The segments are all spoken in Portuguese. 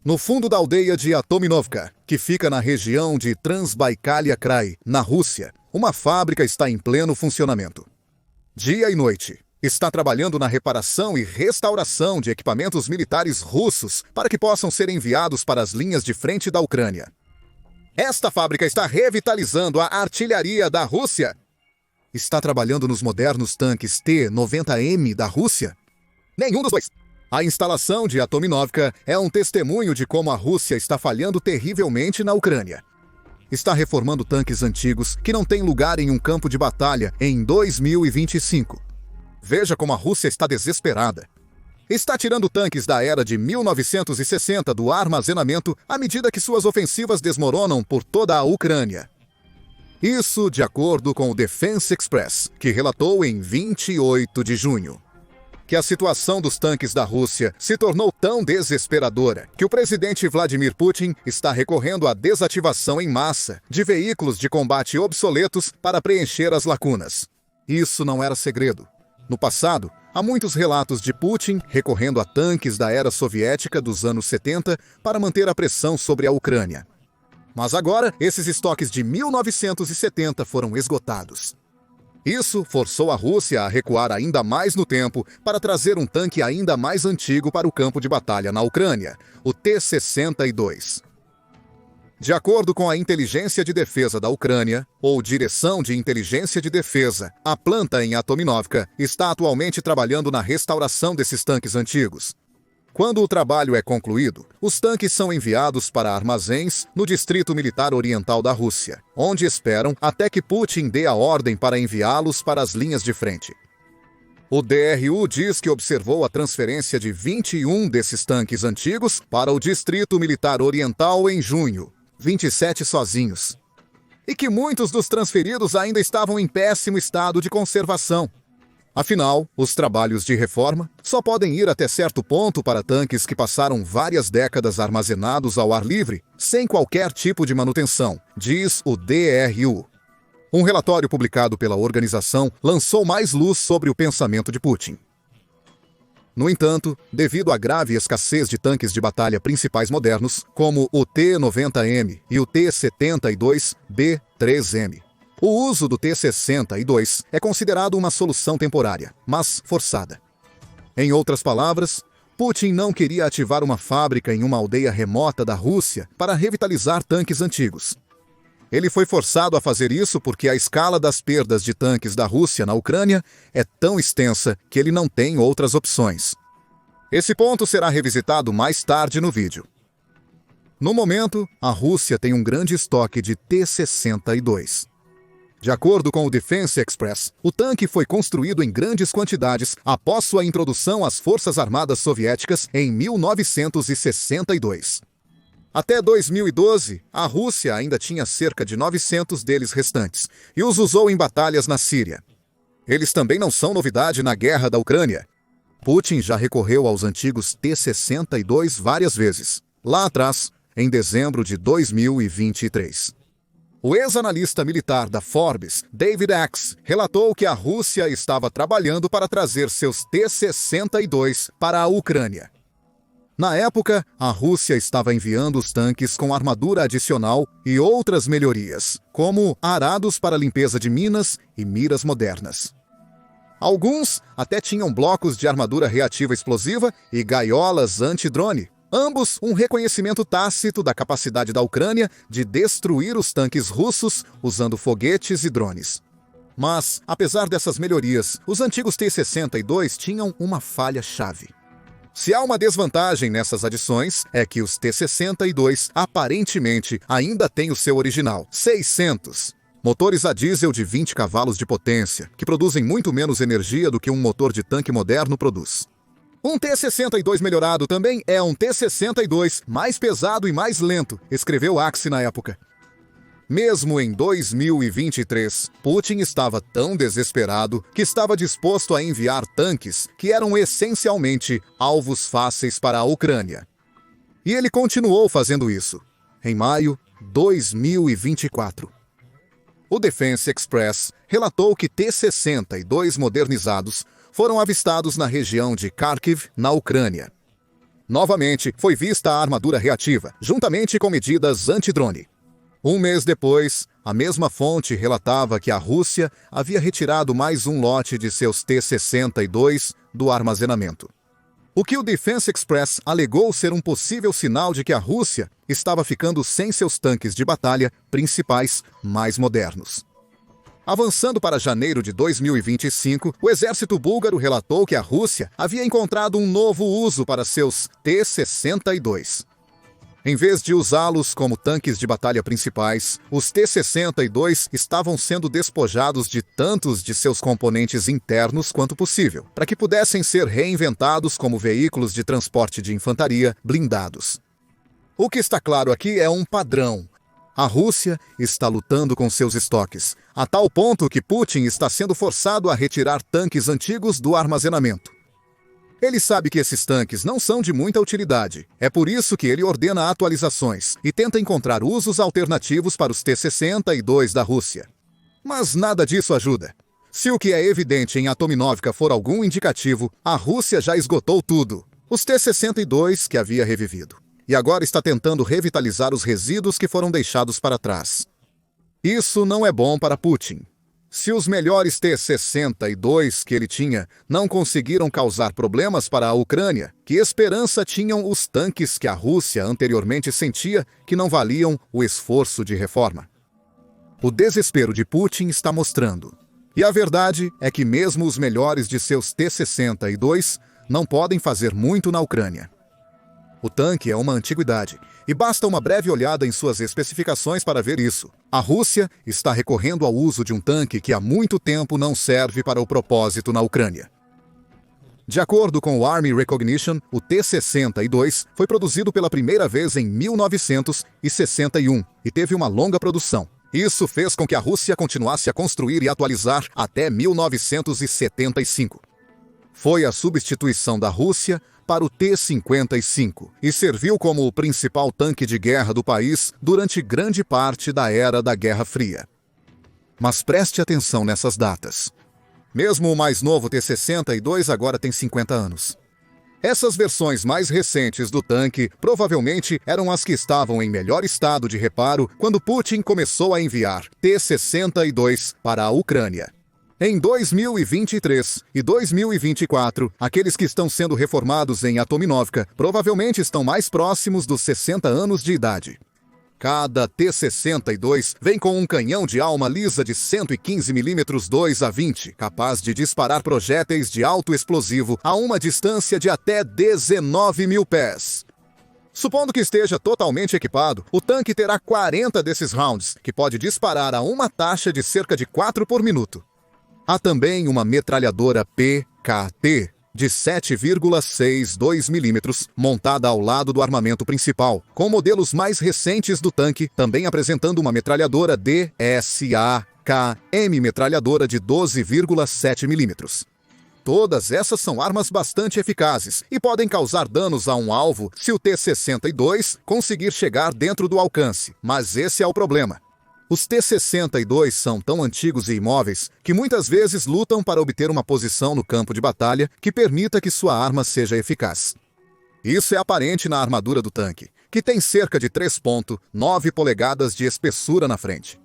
No fundo da aldeia de Atominovka, que fica na região de Transbaikalia Krai, na Rússia, uma fábrica está em pleno funcionamento. Dia e noite, está trabalhando na reparação e restauração de equipamentos militares russos para que possam ser enviados para as linhas de frente da Ucrânia. Esta fábrica está revitalizando a artilharia da Rússia. Está trabalhando nos modernos tanques T-90M da Rússia? Nenhum dos dois. A instalação de Atominovka é um testemunho de como a Rússia está falhando terrivelmente na Ucrânia. Está reformando tanques antigos que não têm lugar em um campo de batalha em 2025. Veja como a Rússia está desesperada. Está tirando tanques da era de 1960 do armazenamento à medida que suas ofensivas desmoronam por toda a Ucrânia. Isso de acordo com o Defense Express, que relatou em 28 de junho. Que a situação dos tanques da Rússia se tornou tão desesperadora que o presidente Vladimir Putin está recorrendo à desativação em massa de veículos de combate obsoletos para preencher as lacunas. Isso não era segredo. No passado, há muitos relatos de Putin recorrendo a tanques da era soviética dos anos 70 para manter a pressão sobre a Ucrânia. Mas agora, esses estoques de 1970 foram esgotados. Isso forçou a Rússia a recuar ainda mais no tempo para trazer um tanque ainda mais antigo para o campo de batalha na Ucrânia, o T-62. De acordo com a Inteligência de Defesa da Ucrânia, ou Direção de Inteligência de Defesa, a planta em Atominovka está atualmente trabalhando na restauração desses tanques antigos. Quando o trabalho é concluído, os tanques são enviados para armazéns no Distrito Militar Oriental da Rússia, onde esperam até que Putin dê a ordem para enviá-los para as linhas de frente. O DRU diz que observou a transferência de 21 desses tanques antigos para o Distrito Militar Oriental em junho, 27 sozinhos. E que muitos dos transferidos ainda estavam em péssimo estado de conservação. Afinal, os trabalhos de reforma só podem ir até certo ponto para tanques que passaram várias décadas armazenados ao ar livre, sem qualquer tipo de manutenção, diz o DRU. Um relatório publicado pela organização lançou mais luz sobre o pensamento de Putin. No entanto, devido à grave escassez de tanques de batalha principais modernos, como o T-90M e o T-72B3M, o uso do T-62 é considerado uma solução temporária, mas forçada. Em outras palavras, Putin não queria ativar uma fábrica em uma aldeia remota da Rússia para revitalizar tanques antigos. Ele foi forçado a fazer isso porque a escala das perdas de tanques da Rússia na Ucrânia é tão extensa que ele não tem outras opções. Esse ponto será revisitado mais tarde no vídeo. No momento, a Rússia tem um grande estoque de T-62. De acordo com o Defense Express, o tanque foi construído em grandes quantidades após sua introdução às Forças Armadas Soviéticas em 1962. Até 2012, a Rússia ainda tinha cerca de 900 deles restantes e os usou em batalhas na Síria. Eles também não são novidade na guerra da Ucrânia. Putin já recorreu aos antigos T-62 várias vezes, lá atrás, em dezembro de 2023. O ex-analista militar da Forbes, David Axe, relatou que a Rússia estava trabalhando para trazer seus T-62 para a Ucrânia. Na época, a Rússia estava enviando os tanques com armadura adicional e outras melhorias, como arados para limpeza de minas e miras modernas. Alguns até tinham blocos de armadura reativa explosiva e gaiolas anti-drone. Ambos um reconhecimento tácito da capacidade da Ucrânia de destruir os tanques russos usando foguetes e drones. Mas, apesar dessas melhorias, os antigos T-62 tinham uma falha-chave. Se há uma desvantagem nessas adições, é que os T-62 aparentemente ainda têm o seu original, 600. Motores a diesel de 20 cavalos de potência, que produzem muito menos energia do que um motor de tanque moderno produz. Um T-62 melhorado também é um T-62 mais pesado e mais lento, escreveu Axe na época. Mesmo em 2023, Putin estava tão desesperado que estava disposto a enviar tanques que eram essencialmente alvos fáceis para a Ucrânia. E ele continuou fazendo isso, em maio de 2024. O Defense Express relatou que T-62 modernizados foram avistados na região de Kharkiv, na Ucrânia. Novamente, foi vista a armadura reativa, juntamente com medidas anti-drone. Um mês depois, a mesma fonte relatava que a Rússia havia retirado mais um lote de seus T-62 do armazenamento. O que o Defense Express alegou ser um possível sinal de que a Rússia estava ficando sem seus tanques de batalha principais mais modernos. Avançando para janeiro de 2025, o exército búlgaro relatou que a Rússia havia encontrado um novo uso para seus T-62. Em vez de usá-los como tanques de batalha principais, os T-62 estavam sendo despojados de tantos de seus componentes internos quanto possível, para que pudessem ser reinventados como veículos de transporte de infantaria blindados. O que está claro aqui é um padrão. A Rússia está lutando com seus estoques, a tal ponto que Putin está sendo forçado a retirar tanques antigos do armazenamento. Ele sabe que esses tanques não são de muita utilidade. É por isso que ele ordena atualizações e tenta encontrar usos alternativos para os T-62 da Rússia. Mas nada disso ajuda. Se o que é evidente em Atominovka for algum indicativo, a Rússia já esgotou tudo. Os T-62 que havia revivido. E agora está tentando revitalizar os resíduos que foram deixados para trás. Isso não é bom para Putin. Se os melhores T-62 que ele tinha não conseguiram causar problemas para a Ucrânia, que esperança tinham os tanques que a Rússia anteriormente sentia que não valiam o esforço de reforma? O desespero de Putin está mostrando. E a verdade é que mesmo os melhores de seus T-62 não podem fazer muito na Ucrânia. O tanque é uma antiguidade, e basta uma breve olhada em suas especificações para ver isso. A Rússia está recorrendo ao uso de um tanque que há muito tempo não serve para o propósito na Ucrânia. De acordo com o Army Recognition, o T-62 foi produzido pela primeira vez em 1961 e teve uma longa produção. Isso fez com que a Rússia continuasse a construir e atualizar até 1975. Foi a substituição da Rússia para o T-55 e serviu como o principal tanque de guerra do país durante grande parte da era da Guerra Fria. Mas preste atenção nessas datas. Mesmo o mais novo T-62 agora tem 50 anos. Essas versões mais recentes do tanque provavelmente eram as que estavam em melhor estado de reparo quando Putin começou a enviar T-62 para a Ucrânia. Em 2023 e 2024, aqueles que estão sendo reformados em Atominovka provavelmente estão mais próximos dos 60 anos de idade. Cada T-62 vem com um canhão de alma lisa de 115 mm 2A20, capaz de disparar projéteis de alto explosivo a uma distância de até 19 mil pés. Supondo que esteja totalmente equipado, o tanque terá 40 desses rounds, que pode disparar a uma taxa de cerca de 4 por minuto. Há também uma metralhadora PKT de 7,62 mm montada ao lado do armamento principal, com modelos mais recentes do tanque também apresentando uma metralhadora DSA-KM metralhadora de 12,7 mm. Todas essas são armas bastante eficazes e podem causar danos a um alvo se o T-62 conseguir chegar dentro do alcance, mas esse é o problema. Os T-62 são tão antigos e imóveis que muitas vezes lutam para obter uma posição no campo de batalha que permita que sua arma seja eficaz. Isso é aparente na armadura do tanque, que tem cerca de 3,9 polegadas de espessura na frente.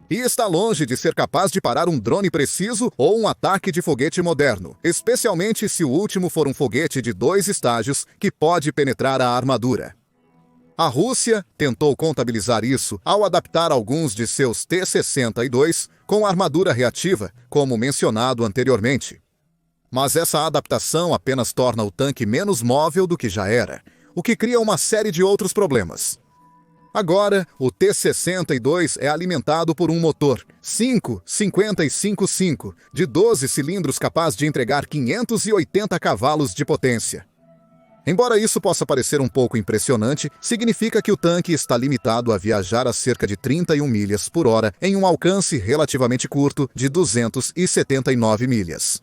E está longe de ser capaz de parar um drone preciso ou um ataque de foguete moderno, especialmente se o último for um foguete de 2 estágios que pode penetrar a armadura. A Rússia tentou contabilizar isso ao adaptar alguns de seus T-62 com armadura reativa, como mencionado anteriormente. Mas essa adaptação apenas torna o tanque menos móvel do que já era, o que cria uma série de outros problemas. Agora, o T-62 é alimentado por um motor 555 de 12 cilindros capaz de entregar 580 cavalos de potência. Embora isso possa parecer um pouco impressionante, significa que o tanque está limitado a viajar a cerca de 31 milhas por hora em um alcance relativamente curto de 279 milhas.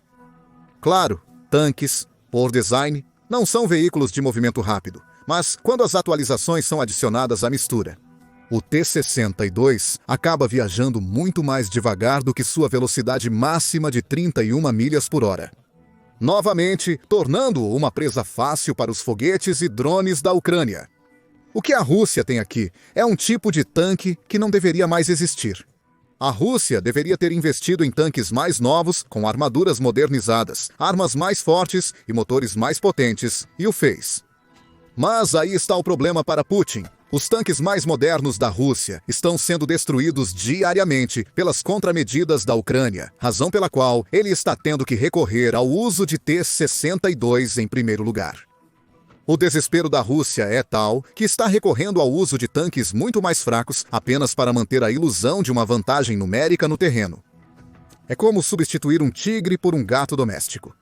Claro, tanques, por design, não são veículos de movimento rápido, mas quando as atualizações são adicionadas à mistura, o T-62 acaba viajando muito mais devagar do que sua velocidade máxima de 31 milhas por hora. novamente tornando-o uma presa fácil para os foguetes e drones da Ucrânia. O que a Rússia tem aqui é um tipo de tanque que não deveria mais existir. A Rússia deveria ter investido em tanques mais novos, com armaduras modernizadas, armas mais fortes e motores mais potentes, e o fez. Mas aí está o problema para Putin. Os tanques mais modernos da Rússia estão sendo destruídos diariamente pelas contramedidas da Ucrânia, razão pela qual ele está tendo que recorrer ao uso de T-62 em primeiro lugar. O desespero da Rússia é tal que está recorrendo ao uso de tanques muito mais fracos apenas para manter a ilusão de uma vantagem numérica no terreno. É como substituir um tigre por um gato doméstico.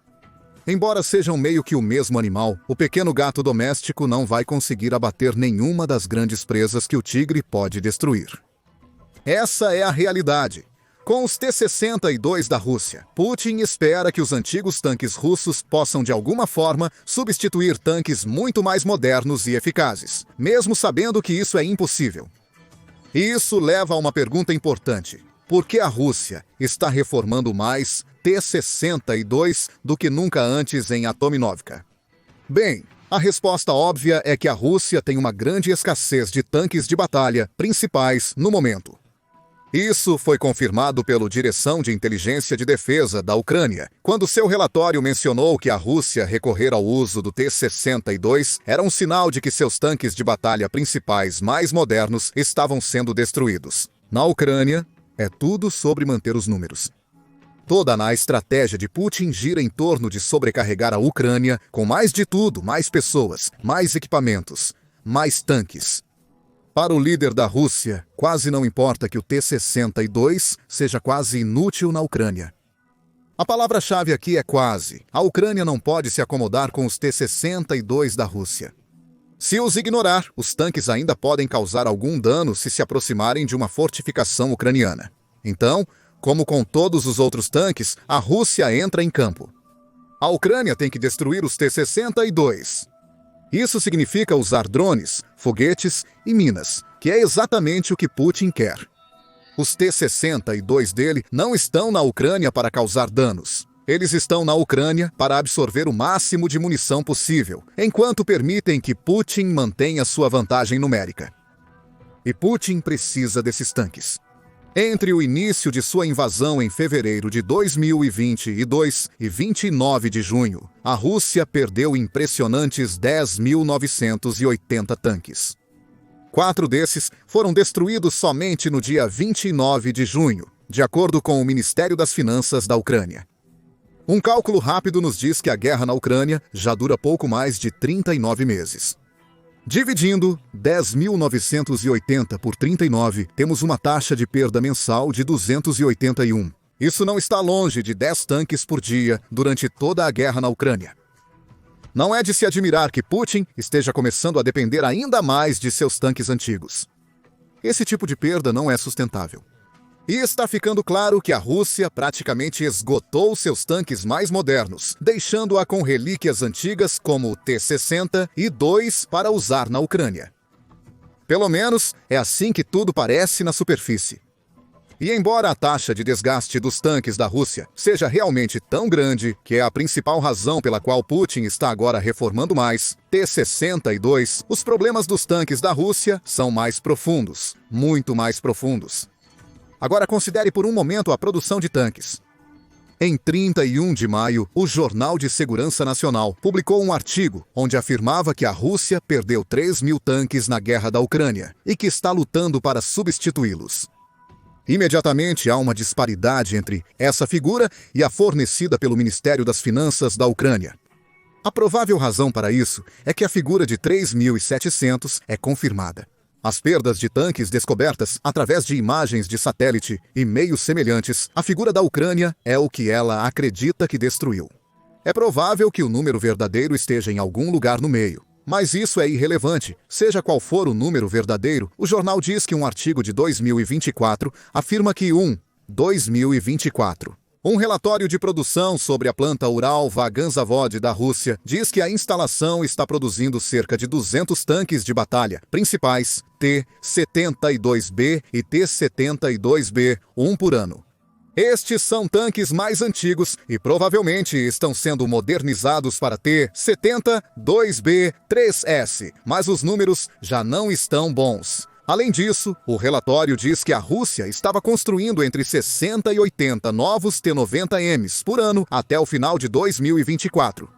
Embora sejam meio que o mesmo animal, o pequeno gato doméstico não vai conseguir abater nenhuma das grandes presas que o tigre pode destruir. Essa é a realidade. Com os T-62 da Rússia, Putin espera que os antigos tanques russos possam de alguma forma substituir tanques muito mais modernos e eficazes, mesmo sabendo que isso é impossível. E isso leva a uma pergunta importante. Por que a Rússia está reformando mais T-62 do que nunca antes em Atominovka? Bem, a resposta óbvia é que a Rússia tem uma grande escassez de tanques de batalha principais no momento. Isso foi confirmado pela Direção de Inteligência de Defesa da Ucrânia, quando seu relatório mencionou que a Rússia recorrer ao uso do T-62 era um sinal de que seus tanques de batalha principais mais modernos estavam sendo destruídos. Na Ucrânia, é tudo sobre manter os números. Toda a estratégia de Putin gira em torno de sobrecarregar a Ucrânia com mais de tudo, mais pessoas, mais equipamentos, mais tanques. Para o líder da Rússia, quase não importa que o T-62 seja quase inútil na Ucrânia. A palavra-chave aqui é quase. A Ucrânia não pode se acomodar com os T-62 da Rússia. Se os ignorar, os tanques ainda podem causar algum dano se aproximarem de uma fortificação ucraniana. Então, como com todos os outros tanques, a Rússia entra em campo. A Ucrânia tem que destruir os T-62. Isso significa usar drones, foguetes e minas, que é exatamente o que Putin quer. Os T-62 dele não estão na Ucrânia para causar danos. Eles estão na Ucrânia para absorver o máximo de munição possível, enquanto permitem que Putin mantenha sua vantagem numérica. E Putin precisa desses tanques. Entre o início de sua invasão em fevereiro de 2022 e 29 de junho, a Rússia perdeu impressionantes 10.980 tanques. 4 desses foram destruídos somente no dia 29 de junho, de acordo com o Ministério das Finanças da Ucrânia. Um cálculo rápido nos diz que a guerra na Ucrânia já dura pouco mais de 39 meses. Dividindo 10.980 por 39, temos uma taxa de perda mensal de 281. Isso não está longe de 10 tanques por dia durante toda a guerra na Ucrânia. Não é de se admirar que Putin esteja começando a depender ainda mais de seus tanques antigos. Esse tipo de perda não é sustentável. E está ficando claro que a Rússia praticamente esgotou seus tanques mais modernos, deixando-a com relíquias antigas como o T-62 para usar na Ucrânia. Pelo menos é assim que tudo parece na superfície. E embora a taxa de desgaste dos tanques da Rússia seja realmente tão grande, que é a principal razão pela qual Putin está agora reformando mais T-62, os problemas dos tanques da Rússia são mais profundos, muito mais profundos. Agora considere por um momento a produção de tanques. Em 31 de maio, o Jornal de Segurança Nacional publicou um artigo onde afirmava que a Rússia perdeu 3.000 tanques na guerra da Ucrânia e que está lutando para substituí-los. Imediatamente há uma disparidade entre essa figura e a fornecida pelo Ministério das Finanças da Ucrânia. A provável razão para isso é que a figura de 3.700 é confirmada. As perdas de tanques descobertas através de imagens de satélite e meios semelhantes, a figura da Ucrânia é o que ela acredita que destruiu. É provável que o número verdadeiro esteja em algum lugar no meio, mas isso é irrelevante. Seja qual for o número verdadeiro, o jornal diz que um artigo de 2024 afirma que 2024. Um relatório de produção sobre a planta Ural-Vaganzavod da Rússia diz que a instalação está produzindo cerca de 200 tanques de batalha principais T-72B e T-72B, um por ano. Estes são tanques mais antigos e provavelmente estão sendo modernizados para T-72B3S, mas os números já não estão bons. Além disso, o relatório diz que a Rússia estava construindo entre 60 e 80 novos T-90Ms por ano até o final de 2024.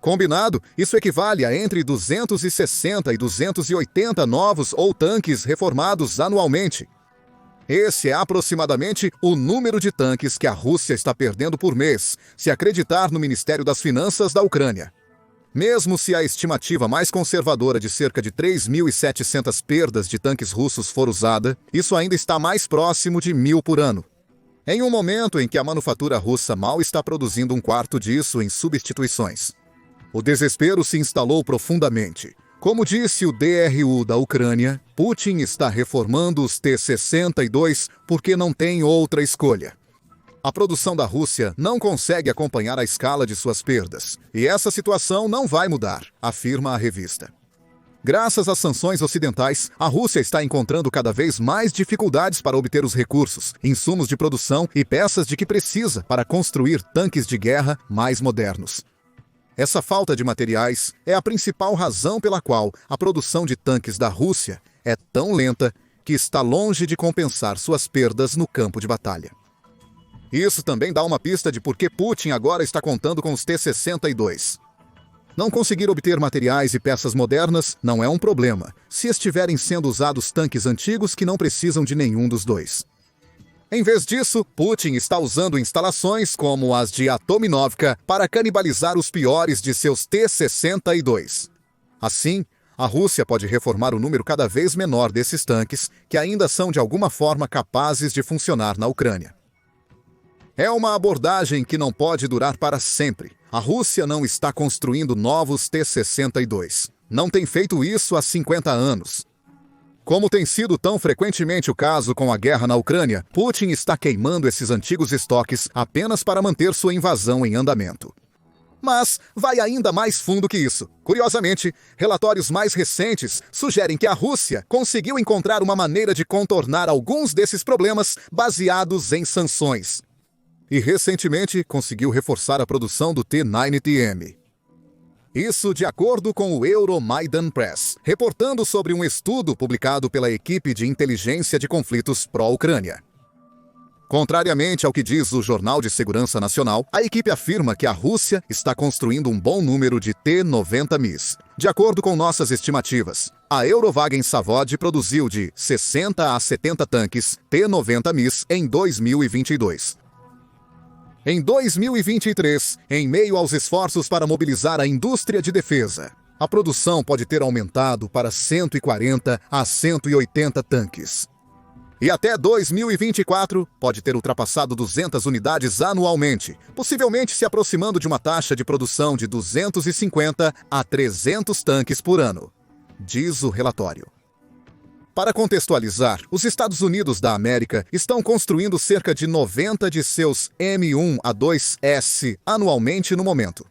Combinado, isso equivale a entre 260 e 280 novos ou tanques reformados anualmente. Esse é aproximadamente o número de tanques que a Rússia está perdendo por mês, se acreditar no Ministério das Finanças da Ucrânia. Mesmo se a estimativa mais conservadora de cerca de 3.700 perdas de tanques russos for usada, isso ainda está mais próximo de 1.000 por ano. Em um momento em que a manufatura russa mal está produzindo um quarto disso em substituições. O desespero se instalou profundamente. Como disse o DRU da Ucrânia, Putin está reformando os T-62 porque não tem outra escolha. A produção da Rússia não consegue acompanhar a escala de suas perdas, e essa situação não vai mudar, afirma a revista. Graças às sanções ocidentais, a Rússia está encontrando cada vez mais dificuldades para obter os recursos, insumos de produção e peças de que precisa para construir tanques de guerra mais modernos. Essa falta de materiais é a principal razão pela qual a produção de tanques da Rússia é tão lenta que está longe de compensar suas perdas no campo de batalha. Isso também dá uma pista de por que Putin agora está contando com os T-62. Não conseguir obter materiais e peças modernas não é um problema, se estiverem sendo usados tanques antigos que não precisam de nenhum dos dois. Em vez disso, Putin está usando instalações como as de Atominovka para canibalizar os piores de seus T-62. Assim, a Rússia pode reformar o número cada vez menor desses tanques que ainda são de alguma forma capazes de funcionar na Ucrânia. É uma abordagem que não pode durar para sempre. A Rússia não está construindo novos T-62. Não tem feito isso há 50 anos. Como tem sido tão frequentemente o caso com a guerra na Ucrânia, Putin está queimando esses antigos estoques apenas para manter sua invasão em andamento. Mas vai ainda mais fundo que isso. Curiosamente, relatórios mais recentes sugerem que a Rússia conseguiu encontrar uma maneira de contornar alguns desses problemas baseados em sanções. E recentemente conseguiu reforçar a produção do T-90M. Isso de acordo com o Euromaidan Press, reportando sobre um estudo publicado pela equipe de inteligência de conflitos pró-Ucrânia. Contrariamente ao que diz o Jornal de Segurança Nacional, a equipe afirma que a Rússia está construindo um bom número de T-90Ms. De acordo com nossas estimativas, a Eurowagen Savod produziu de 60 a 70 tanques T-90Ms em 2022. Em 2023, em meio aos esforços para mobilizar a indústria de defesa, a produção pode ter aumentado para 140 a 180 tanques. E até 2024, pode ter ultrapassado 200 unidades anualmente, possivelmente se aproximando de uma taxa de produção de 250 a 300 tanques por ano, diz o relatório. Para contextualizar, os Estados Unidos da América estão construindo cerca de 90 de seus M1A2S anualmente no momento.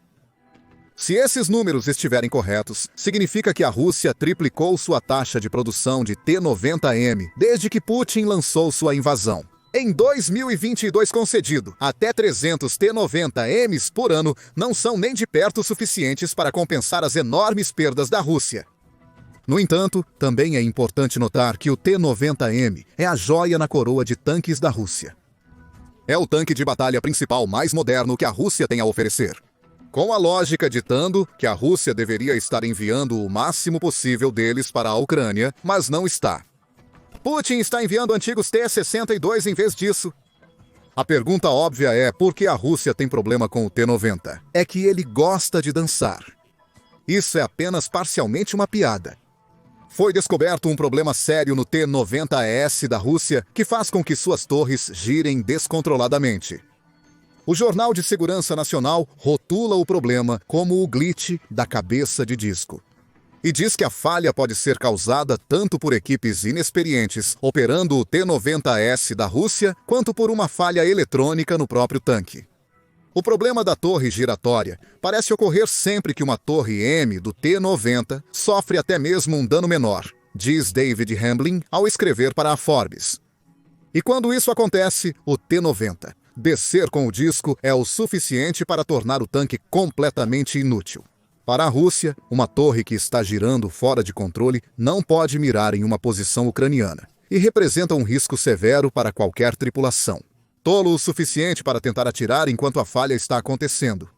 Se esses números estiverem corretos, significa que a Rússia triplicou sua taxa de produção de T-90M desde que Putin lançou sua invasão. Em 2022 concedido, até 300 T-90Ms por ano não são nem de perto suficientes para compensar as enormes perdas da Rússia. No entanto, também é importante notar que o T-90M é a joia na coroa de tanques da Rússia. É o tanque de batalha principal mais moderno que a Rússia tem a oferecer. Com a lógica ditando que a Rússia deveria estar enviando o máximo possível deles para a Ucrânia, mas não está. Putin está enviando antigos T-62 em vez disso. A pergunta óbvia é por que a Rússia tem problema com o T-90? É que ele gosta de dançar. Isso é apenas parcialmente uma piada. Foi descoberto um problema sério no T-90S da Rússia que faz com que suas torres girem descontroladamente. O Jornal de Segurança Nacional rotula o problema como o glitch da cabeça de disco. E diz que a falha pode ser causada tanto por equipes inexperientes operando o T-90S da Rússia, quanto por uma falha eletrônica no próprio tanque. O problema da torre giratória parece ocorrer sempre que uma torre M do T-90 sofre até mesmo um dano menor, diz David Hamblin ao escrever para a Forbes. E quando isso acontece, o T-90 descer com o disco é o suficiente para tornar o tanque completamente inútil. Para a Rússia, uma torre que está girando fora de controle não pode mirar em uma posição ucraniana e representa um risco severo para qualquer tripulação. Tolo o suficiente para tentar atirar enquanto a falha está acontecendo.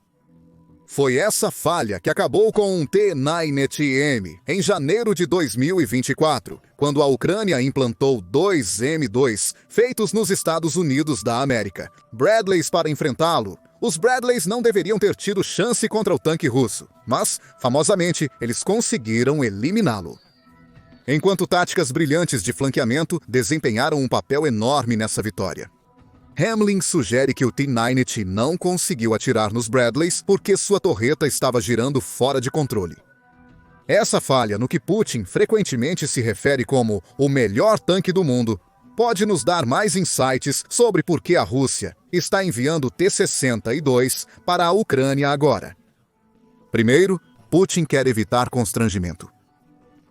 Foi essa falha que acabou com um T-90M em janeiro de 2024, quando a Ucrânia implantou 2 M2 feitos nos Estados Unidos da América, Bradleys para enfrentá-lo. Os Bradleys não deveriam ter tido chance contra o tanque russo, mas, famosamente, eles conseguiram eliminá-lo. Enquanto táticas brilhantes de flanqueamento desempenharam um papel enorme nessa vitória. Hamlin sugere que o T-90 não conseguiu atirar nos Bradleys porque sua torreta estava girando fora de controle. Essa falha, no que Putin frequentemente se refere como o melhor tanque do mundo, pode nos dar mais insights sobre por que a Rússia está enviando T-62 para a Ucrânia agora. Primeiro, Putin quer evitar constrangimento.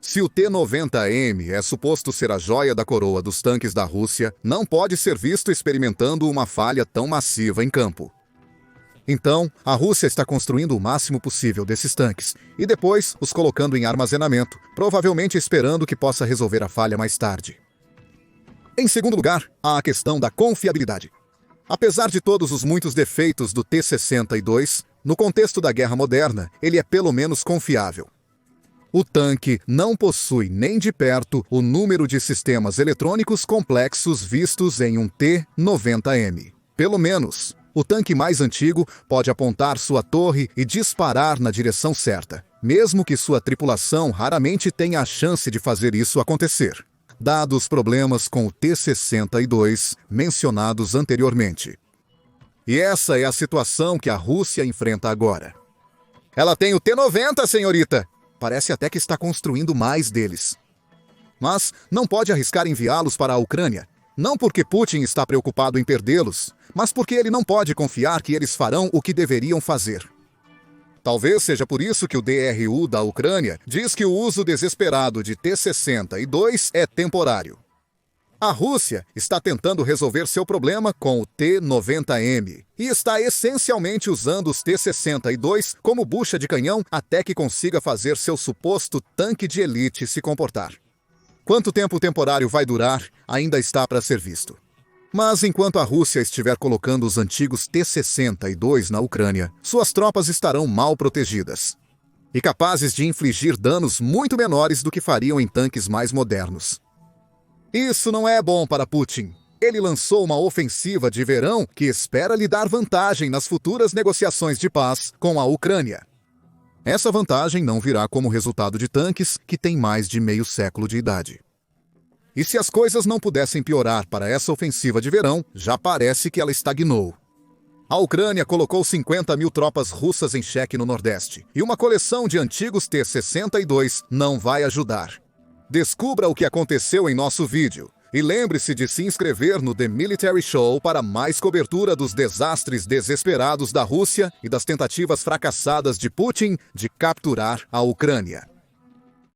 Se o T-90M é suposto ser a joia da coroa dos tanques da Rússia, não pode ser visto experimentando uma falha tão massiva em campo. Então, a Rússia está construindo o máximo possível desses tanques e depois os colocando em armazenamento, provavelmente esperando que possa resolver a falha mais tarde. Em segundo lugar, há a questão da confiabilidade. Apesar de todos os muitos defeitos do T-62, no contexto da guerra moderna, ele é pelo menos confiável. O tanque não possui nem de perto o número de sistemas eletrônicos complexos vistos em um T-90M. Pelo menos, o tanque mais antigo pode apontar sua torre e disparar na direção certa, mesmo que sua tripulação raramente tenha a chance de fazer isso acontecer, dados os problemas com o T-62 mencionados anteriormente. E essa é a situação que a Rússia enfrenta agora. Ela tem o T-90, senhorita! Parece até que está construindo mais deles. Mas não pode arriscar enviá-los para a Ucrânia, não porque Putin está preocupado em perdê-los, mas porque ele não pode confiar que eles farão o que deveriam fazer. Talvez seja por isso que o DRU da Ucrânia diz que o uso desesperado de T-62 é temporário. A Rússia está tentando resolver seu problema com o T-90M e está essencialmente usando os T-62 como bucha de canhão até que consiga fazer seu suposto tanque de elite se comportar. Quanto tempo temporário vai durar, ainda está para ser visto. Mas enquanto a Rússia estiver colocando os antigos T-62 na Ucrânia, suas tropas estarão mal protegidas e capazes de infligir danos muito menores do que fariam em tanques mais modernos. Isso não é bom para Putin. Ele lançou uma ofensiva de verão que espera lhe dar vantagem nas futuras negociações de paz com a Ucrânia. Essa vantagem não virá como resultado de tanques que têm mais de meio século de idade. E se as coisas não pudessem piorar para essa ofensiva de verão, já parece que ela estagnou. A Ucrânia colocou 50 mil tropas russas em xeque no Nordeste, e uma coleção de antigos T-62 não vai ajudar. Descubra o que aconteceu em nosso vídeo e lembre-se de se inscrever no The Military Show para mais cobertura dos desastres desesperados da Rússia e das tentativas fracassadas de Putin de capturar a Ucrânia.